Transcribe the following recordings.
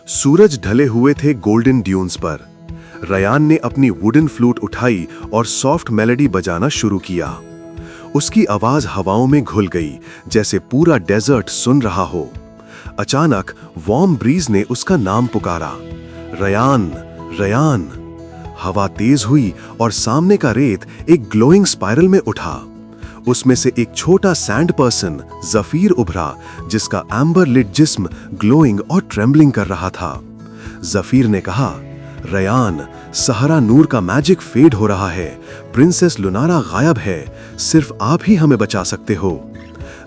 सूरज ढले हुए थे गोल्डन ड्यून्स पर। रयान ने अपनी वुडन फ्लूट उठाई और सॉफ्ट मेलोडी बजाना शुरू किया। उसकी आवाज हवाओं में घुल गई, जैसे पूरा डेजर्ट सुन रहा हो। अचानक वार्म ब्रीज ने उसका नाम पुकारा, रयान, रयान। हवा तेज हुई और सामने का रेत एक ग्लोइंग स्पाइरल में उठा। उसमें से एक छोटा सैंड पर्सन जफीर उभरा, जिसका एम्बर लिट जिस्म ग्लोइंग और ट्रेम्बलिंग कर रहा था। जफीर ने कहा, रयान, सहरा नूर का मैजिक फेड हो रहा है। प्रिंसेस लुनारा गायब है। सिर्फ आप ही हमें बचा सकते हो।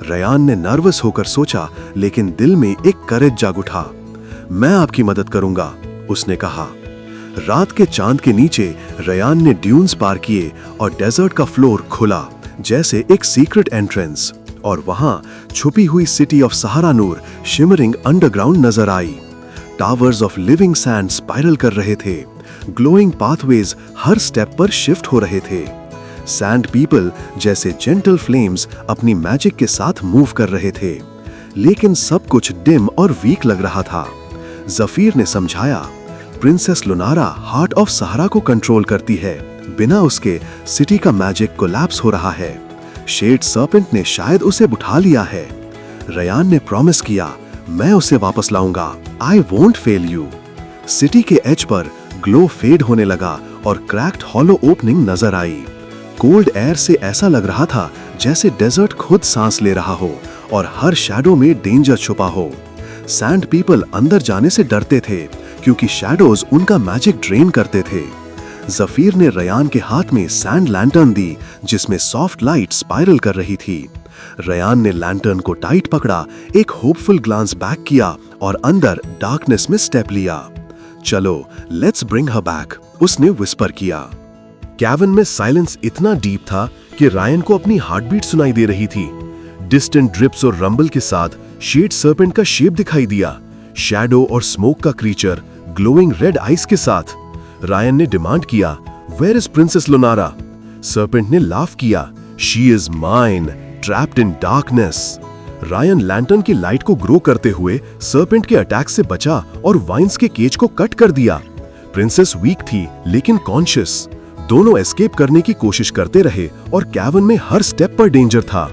रयान ने नर्वस होकर सोचा, लेकिन दिल में एक करेज जाग उठा। मैं आपकी मदद करूंगा, उसने कहा। रात के चांद के नीचे रयान ने ड्यून्स पार किए और डेजर्ट का फ्लोर खुला, जैसे एक सीक्रेट एंट्रेंस। और वहां छुपी हुई city of Sahara Noor shimmering underground नजर आई। Towers of living sand spiral कर रहे थे। ग्लोइंग पाथवेज हर स्टेप पर शिफ्ट हो रहे थे। सैंड पीपल जैसे जेंटल फ्लेम्स अपनी मैजिक के साथ मूव कर रहे थे। लेकिन सब कुछ डिम और वीक लग रहा था। जफीर ने समझाया, प्रिंसेस लुनारा हार्ट ऑफ सहारा को कंट्रोल करती है। बिना उसके सिटी का मैजिक कोलैप्स हो रहा है। शेड सर्पेंट ने शायद उसे बुठा लिया है। रयान ने प्रॉमिस किया, मैं उसे वापस लाऊंगा। I won't fail you. City के एज पर ग्लो फेड होने लगा और क्रैक्ड हॉलो ओपनिंग नजर आई। कोल्ड एयर से ऐसा लग रहा था जैसे डेजर्ट खुद सांस ले रहा हो और हर शैडो में डेंजर छुपा हो। सैंड पीपल अंदर जाने से डरते थे, क्योंकि शैडोज उनका मैजिक ड्रेन करते थे। जफीर ने रयान के हाथ में सैंड लैंटर्न दी, जिसमें सॉफ्ट लाइट स्पाइरल कर रही थी। रयान ने लैंटर्न को टाइट पकड़ा, एक होपफुल ग्लांस बैक किया और अंदर डार्कनेस में स्टेप लिया। चलो, लेट्स ब्रिंग हर बैक, उसने विस्पर किया। कैवन में साइलेंस इतना डीप था कि रायन को अपनी हार्टबीट सुनाई दे रही थी। डिस्टेंट ड्रिप्स और रंबल के साथ शेड सर्पेंट का शेप दिखाई दिया, शैडो और स्मोक का क्रीचर ग्लोइंग रेड आइस के साथ। रायन ने डिमांड किया, वेयर इज प्रिंसेस लुनारा? सर्पेंट ने लाफ किया, she is mine, trapped in darkness. Ryan lantern की लाइट को ग्रो करते हुए सर्पेंट के अटैक से बचा और वाइन्स के केज को कट कर दिया। प्रिंसेस वीक थी लेकिन कॉन्शियस। दोनों एस्केप करने की कोशिश करते रहे और कैवन में हर स्टेप पर डेंजर था।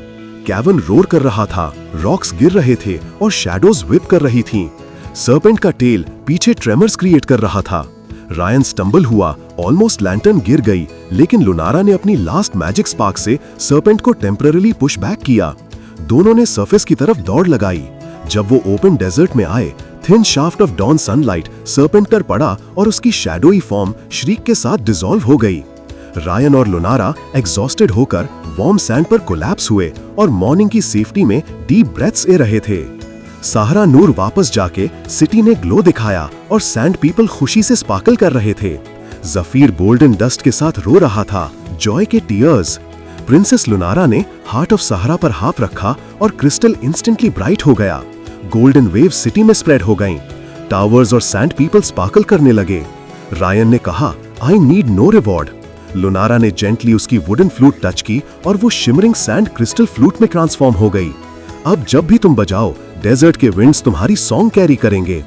कैवन रोर कर रहा था, रॉक्स गिर रहे थे और शैडोज व्हिप कर रही थीं। सर्पेंट का टेल पीछे ट्रेमर्स क्रिएट कर रहा था। रायन स्टंबल हुआ, ऑलमोस्ट लैंटर्न गिर गई, लेकिन लुनारा ने अपनी लास्ट मैजिक स्पार्क से सर्पेंट को टेम्पररी पुश बैक किया। दोनों ने सरफेस की तरफ दौड़ लगाई। जब वो ओपन डेजर्ट में आए, thin shaft of dawn sunlight serpent पर पड़ा और उसकी शैडोई फॉर्म श्रीक के साथ डिसॉल्व हो गई। रायन और लुनारा एग्जॉस्टेड होकर वार्म सैंड पर कोलैप्स हुए और मॉर्निंग की सेफ्टी में डीप ब्रेथ्स ले रहे थे। सहारा नूर वापस जाके सिटी ने ग्लो दिखाया और सैंड पीपल खुशी से स्पार्कल कर रहे थे। जफीर गोल्डन डस्ट के साथ रो रहा था, जॉय के टीयर्स। प्रिंसेस लुनारा ने हार्ट ऑफ सहारा पर हाथ रखा और क्रिस्टल इंस्टेंटली ब्राइट हो गया। गोल्डन वेव्स सिटी में स्प्रेड हो गईं। टावर्स और सैंड पीपल स्पार्कल करने लगे। रायन ने कहा, आई नीड नो रिवॉर्ड। लुनारा ने जेंटली उसकी वुडन फ्लूट टच की और वो शिमरिंग सैंड क्रिस्टल फ्लूट में ट्रांसफॉर्म हो गई। अब जब भी तुम बजाओ, डेजर्ट के विंड्स तुम्हारी सॉन्ग कैरी करेंगे।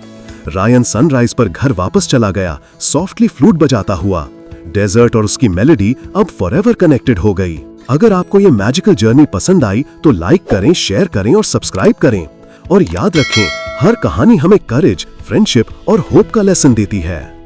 रायन सनराइज पर घर वापस चला गया, सॉफ्टली फ्लूट बजाता हुआ। डेजर्ट और उसकी मेलोडी अब फॉरएवर कनेक्टेड हो गई। अगर आपको ये मैजिकल जर्नी पसंद आई तो लाइक करें, शेयर करें और सब्सक्राइब करें। और याद रखें, हर कहानी हमें करेज, फ्रेंडशिप और होप का लेसन देती है।